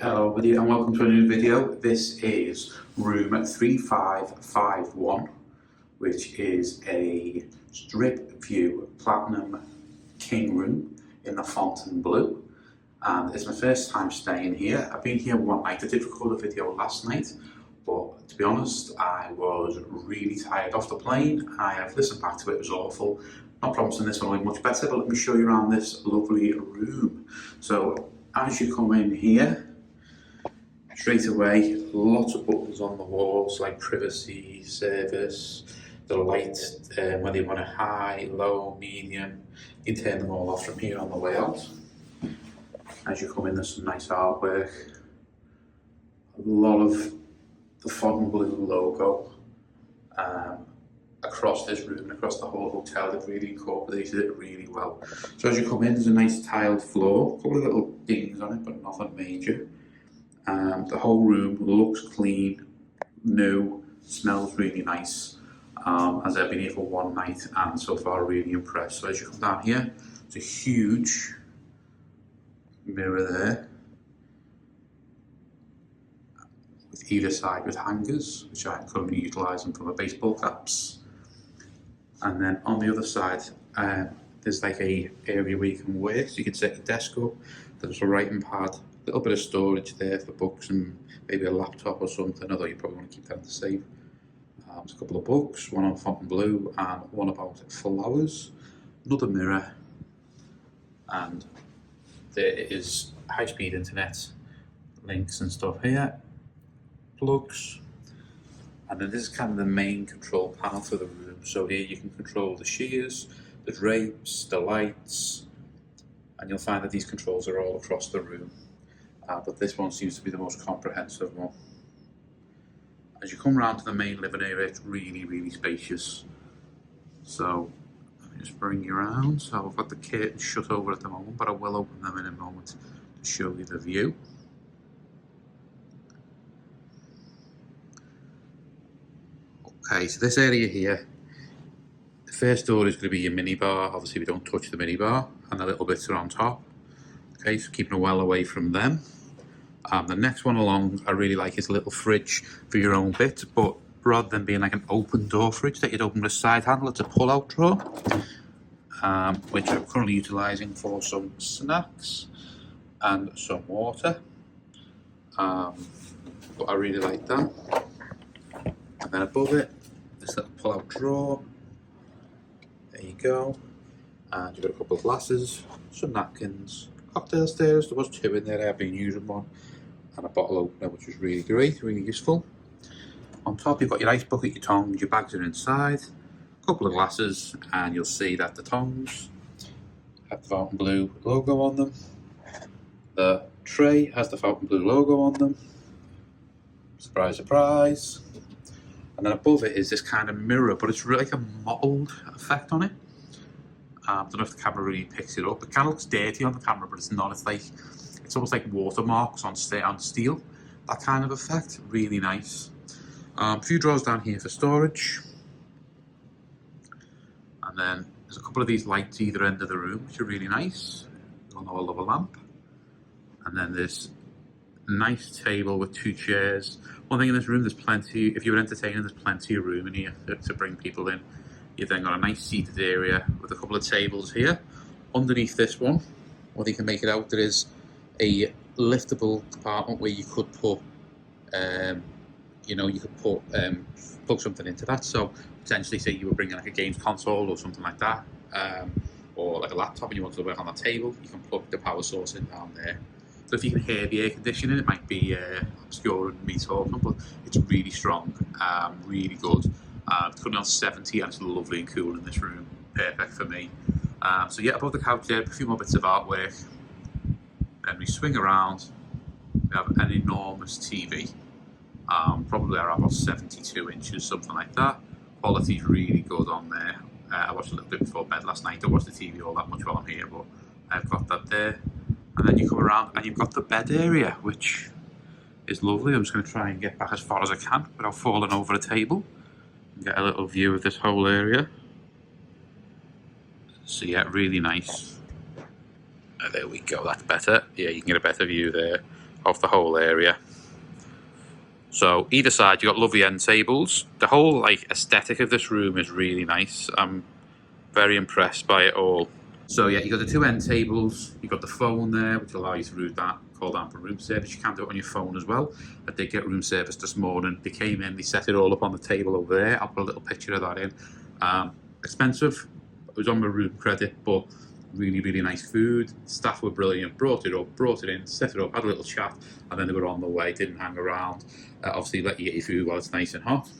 Hello everybody and welcome to a new video. This is room 3551, which is a strip view platinum king room in the Fontainebleau, and it's my first time staying here. I've been here one night. I did record a video last night, but to be honest I was really tired off the plane. I have listened back to it, it was awful. Not promising this one will be much better, but let me show you around this lovely room. So as you come in here, straight away, lots of buttons on the walls like privacy, service, the light, whether you want it high, low, medium, you can turn them all off from here on the way out. As you come in, there's some nice artwork. A lot of the Fontainebleau logo across this room, across the whole hotel. They've really incorporated it really well. So as you come in, there's a nice tiled floor, a couple of little dings on it, but nothing major. The whole room looks clean, new, smells really nice. As I've been here for one night and so far really impressed. So as you come down here, there's a huge mirror there with either side with hangers, which I'm currently utilising for my baseball caps. And then on the other side, there's like a area where you can work, so you can set your desk up. There's a writing pad, a little bit of storage there for books and maybe a laptop or something, although you probably want to keep that in the safe. There's a couple of books, one on Fontainebleau and one about flowers. Another mirror, and there is high-speed internet links and stuff here, plugs, and then this is kind of the main control panel for the room. So here you can control the shears, the drapes, the lights, and you'll find that these controls are all across the room. But this one seems to be the most comprehensive one. As you come around to the main living area, it's really, really spacious. So let me just bring you around. So I've got the curtains shut over at the moment, but I will open them in a moment to show you the view. Okay, so this area here, the first door is going to be your minibar. Obviously we don't touch the minibar, and the little bits are on top. Okay, so keeping well away from them. The next one along I really like is a little fridge for your own bit, but rather than being like an open door fridge that you'd open with a side handle, it's a pull-out drawer, which I'm currently utilising for some snacks and some water. But I really like that. And then above it, this little pull-out drawer. There you go. And you've got a couple of glasses, some napkins, cocktail stirrers. There was two in there, I've been using one, and a bottle opener, which was really great, really useful. On top you've got your ice bucket, your tongs, your bags are inside, a couple of glasses, and you'll see that the tongs have the Fontainebleau logo on them. The tray has the Fontainebleau logo on them. Surprise, surprise. And then above it is this kind of mirror, but it's really like a mottled effect on it. I don't know if the camera really picks it up. It kind of looks dirty on the camera, but it's not. It's almost like watermarks on steel. That kind of effect, really nice. A few drawers down here for storage. And then there's a couple of these lights either end of the room, which are really nice. You all know I love a lamp. And then this nice table with two chairs. One thing in this room, there's plenty, if you're entertaining, there's plenty of room in here to bring people in. You've then got a nice seated area with a couple of tables here. Underneath this one, whether you can make it out, there is a liftable compartment where you could put, plug something into that. So potentially, say you were bringing like a games console or something like that, or like a laptop and you wanted to work on that table, you can plug the power source in down there. So if you can hear the air conditioning, it might be obscure and me talking, but it's really strong, really good. It's currently on 70 and it's lovely and cool in this room, perfect for me. So yeah, above the couch there, a few more bits of artwork. Then we swing around, we have an enormous TV, probably around about 72 inches, something like that. Quality's really good on there. I watched a little bit before bed last night. I don't watch the TV all that much while I'm here, but I've got that there. And then you come around and you've got the bed area, which is lovely. I'm just going to try and get back as far as I can without falling over a table. Get a little view of this whole area. So yeah, really nice. There we go, that's better. Yeah, you can get a better view there. of the whole area. So either side, you've got lovely end tables. The whole like aesthetic of this room is really nice. I'm very impressed by it all. So yeah, you've got the two end tables, you've got the phone there, which allows you to route that, call down for room service. You can do it on your phone as well. I did get room service this morning. They came in, they set it all up on the table over there. I'll put a little picture of that in. Expensive, it was on my room credit, but really, really nice food. Staff were brilliant, brought it up, brought it in, set it up, had a little chat, and then they were on the way, didn't hang around. Obviously let you get your food while it's nice and hot.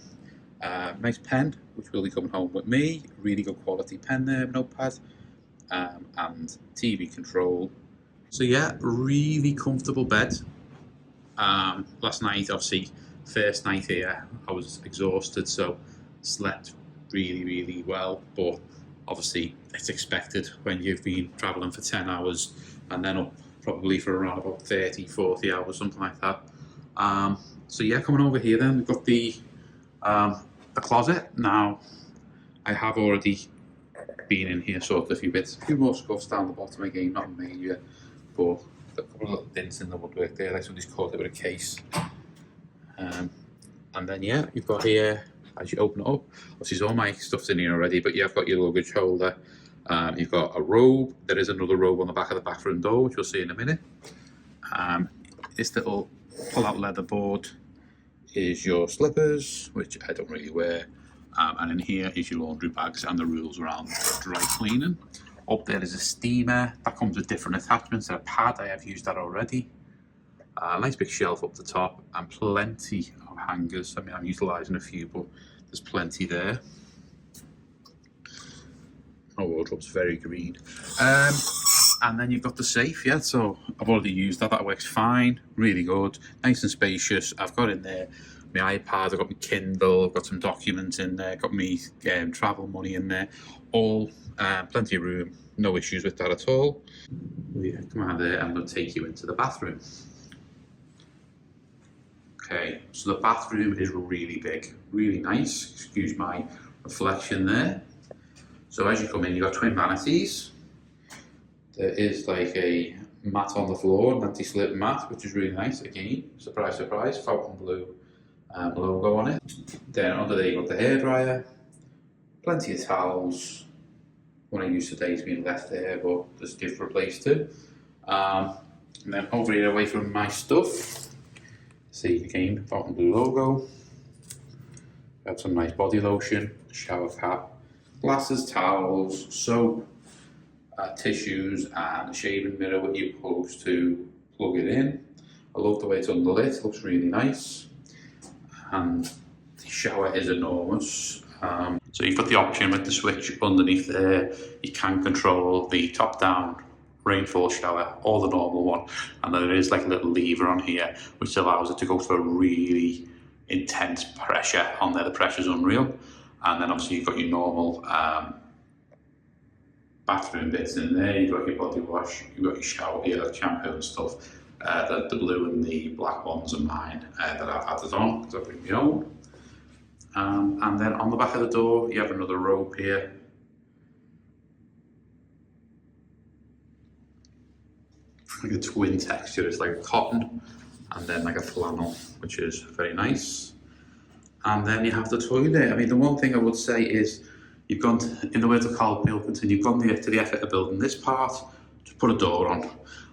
Nice pen, which will be coming home with me. Really good quality pen there, notepad. And TV control. So yeah, really comfortable bed. Last night, obviously, first night here, I was exhausted, so slept really, really well. But obviously, it's expected when you've been travelling for 10 hours and then up probably for around about 30, 40 hours, something like that. So yeah, coming over here then, we've got the closet. Now, I have already been in here, sorted a few bits, a few more scuffs down the bottom again, not major, but a couple of little dents in the woodwork there, like somebody's caught it with a case. And then yeah, you've got here, as you open it up, obviously all my stuff's in here already, but you've got your luggage holder, you've got a robe, there is another robe on the back of the bathroom door, which you'll see in a minute. This little pull-out leather board is your slippers, which I don't really wear. And in here is your laundry bags and the rules around dry cleaning. Up there is a steamer that comes with different attachments. A pad, I have used that already. A nice big shelf up the top and plenty of hangers. I mean, I'm utilising a few, but there's plenty there. My wardrobe's very green. And then you've got the safe, yeah, so I've already used that. That works fine, really good, nice and spacious. I've got in there my iPad, I've got my Kindle, I've got some documents in there, got me travel money in there, all plenty of room, no issues with that at all. Yeah, come out there, I'm going to take you into the bathroom. Okay, so the bathroom is really big, really nice, excuse my reflection there. So as you come in, you've got twin vanities. There is like a mat on the floor, an anti-slip mat, which is really nice. Again, surprise, surprise, Fontainebleau logo on it. Then under there you've got the hairdryer, plenty of towels. One I used today's been left there, but there's a different place too. And then over here away from my stuff, see again, Fontainebleau logo. Got some nice body lotion, shower cap, glasses, towels, soap, tissues, and a shaving mirror with your plugs to plug it in. I love the way it's underlit, it looks really nice. And the shower is enormous. So you've got the option with the switch underneath there. You can control the top-down rainfall shower or the normal one, and there is like a little lever on here which allows it to go for a really intense pressure on there. The pressure's unreal. And then obviously you've got your normal bathroom bits in there. You've got your body wash, you've got your shower here, like shampoo and stuff. The blue and the black ones are mine that I've added on because I bring my own. And then on the back of the door, you have another robe here. Like a twin texture, it's like cotton and then like a flannel, which is very nice. And then you have the toilet. I mean, the one thing I would say is you've gone to, in the words of Carl Pilkington, you've gone to the effort of building this part to put a door on.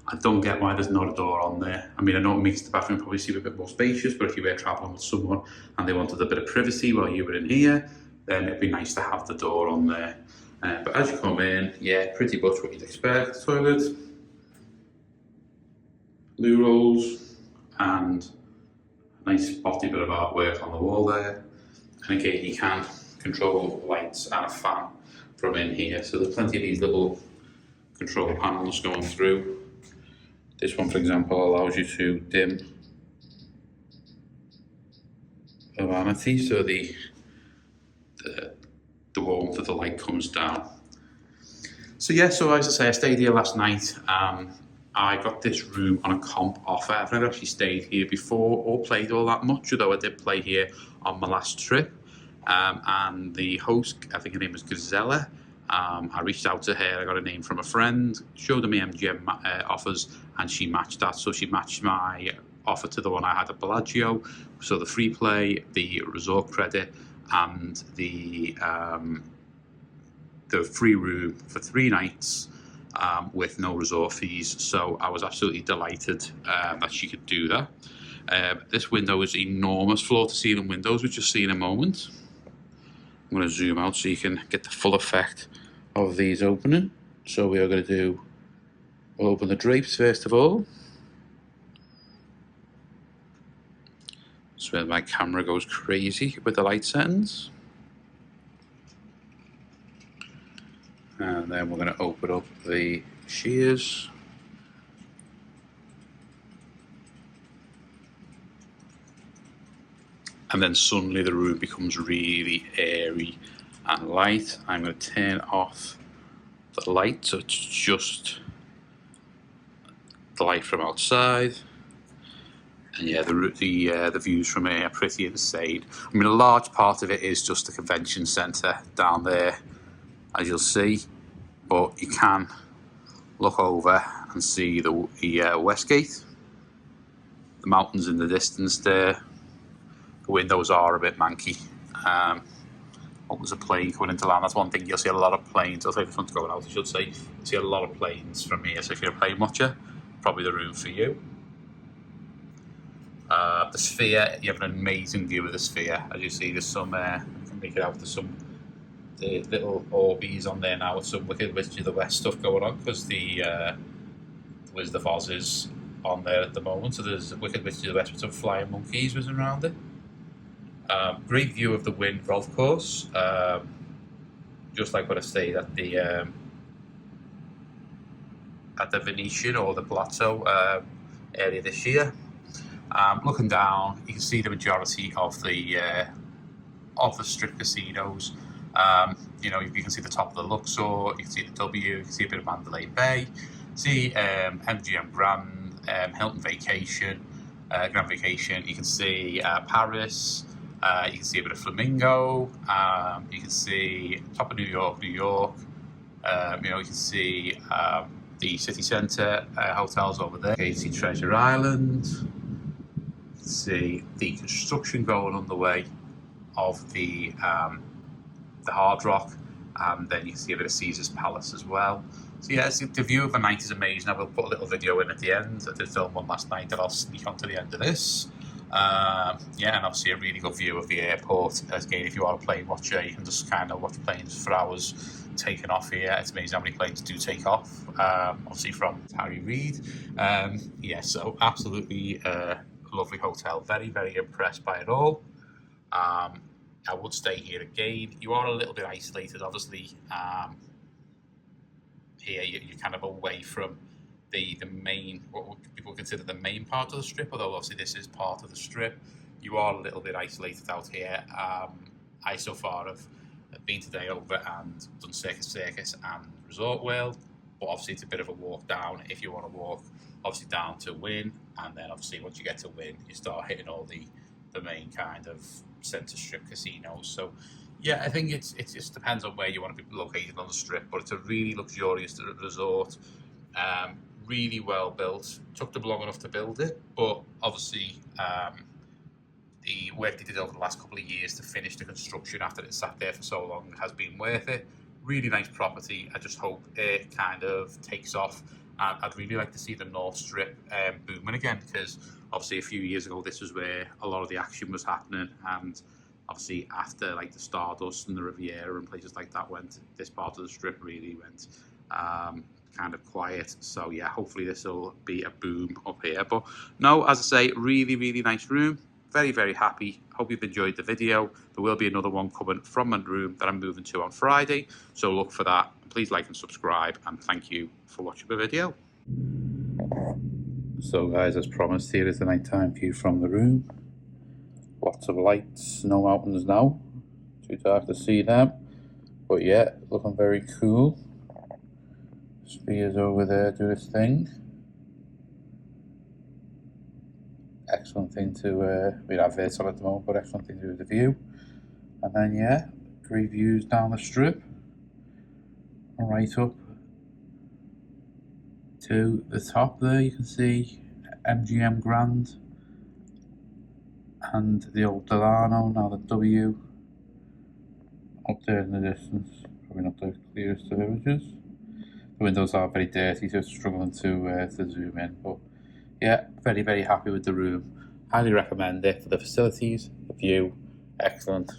I don't get why there's not a door on there. I mean, I know it makes the bathroom probably seem a bit more spacious, but if you were traveling with someone and they wanted a bit of privacy while you were in here, then it'd be nice to have the door on there. But as you come in, yeah, pretty much what you'd expect. Toilet, loo rolls, and a nice spotty bit of artwork on the wall there. And again, you can control lights and a fan from in here. So there's plenty of these little control panels going through. This one, for example, allows you to dim the vanity so the warmth of the light comes down. So yeah, so as I say, I stayed here last night. I got this room on a comp offer. I've never actually stayed here before or played all that much, although I did play here on my last trip. And the host, I think her name was Gazella, I reached out to her, I got a name from a friend, showed her my MGM offers, and she matched that. So she matched my offer to the one I had at Bellagio. So the free play, the resort credit, and the free room for 3 nights with no resort fees. So I was absolutely delighted that she could do that. This window is enormous, floor-to-ceiling windows, which you'll see in a moment. I'm going to zoom out so you can get the full effect of these opening. So we are going to do, we'll open the drapes first of all. That's where my camera goes crazy with the light settings. And then we're going to open up the shears. And then suddenly the room becomes really airy and light. I'm going to turn off the light so it's just the light from outside. And yeah, the views from here are pretty insane. I mean, a large part of it is just the convention centre down there, as you'll see. But you can look over and see the Westgate, the mountains in the distance there. The windows are a bit manky. Oh, there's a plane coming into land. That's one thing, you'll see a lot of planes. I'll take this one's going out, I should say. You'll see a lot of planes from here, so if you're a plane watcher, probably the room for you. The Sphere, you have an amazing view of the Sphere. As you see, there's some, you can make it out, there's some the little Orbeez on there now with some Wicked Witch of the West stuff going on, because the Wizard of Oz is on there at the moment, so there's Wicked Witch of the West with some flying monkeys whizzing around it. Great view of the Wynn golf course, just like what I stayed at the Venetian or the Palazzo earlier this year. Looking down, you can see the majority of the strip casinos. You know, you can see the top of the Luxor, you can see the W, you can see a bit of Mandalay Bay, see MGM Grand, Hilton Vacation, Grand Vacation. You can see Paris. You can see a bit of Flamingo. You can see top of New York. You know, you can see the city centre hotels over there. You can see Treasure Island. You can see the construction going on the way of the Hard Rock, and then you can see a bit of Caesar's Palace as well. So yeah, the view of the night is amazing. I will put a little video in at the end. I did film one last night that I'll sneak onto the end of this. Yeah, and obviously a really good view of the airport. Again, if you are a plane watcher, you can just kind of watch planes for hours taking off here. It's amazing how many planes do take off, obviously from Harry Reid. Yeah, so absolutely lovely hotel. Very, very impressed by it all. I would stay here again. You are a little bit isolated, obviously. Here you're kind of away from the main, what people consider the main part of the strip, although obviously this is part of the strip. You are a little bit isolated out here. I so far have been today over and done Circus and Resort World, but obviously it's a bit of a walk down if you want to walk obviously down to Wynn, and then obviously once you get to Wynn you start hitting all the main kind of centre strip casinos. So yeah, I think it just depends on where you want to be located on the strip, but it's a really luxurious resort. Really well built. Took them long enough to build it, but obviously the work they did over the last couple of years to finish the construction after it sat there for so long has been worth it. Really nice property. I just hope it kind of takes off. I'd really like to see the North Strip booming again, because obviously a few years ago this was where a lot of the action was happening, and obviously after like the Stardust and the Riviera and places like that went, this part of the strip really went kind of quiet. So yeah, hopefully this will be a boom up here. But no, as I say, really, really nice room. Very, very happy. Hope you've enjoyed the video. There will be another one coming from my room that I'm moving to on Friday, so look for that. Please like and subscribe, and thank you for watching the video. So guys, as promised, here is the nighttime view from the room. Lots of lights, no mountains now, too dark to see them, but yeah, looking very cool. Spears over there do this thing. Excellent thing to, we have this on at the moment, but excellent thing to do with the view. And then yeah, great views down the strip. right up to the top there. You can see MGM Grand and the old Delano, now the W, up there in the distance. Probably not the clearest of images. The windows are very dirty, so it's struggling to zoom in. But yeah, very, very happy with the room. Highly recommend it for the facilities, the view, excellent.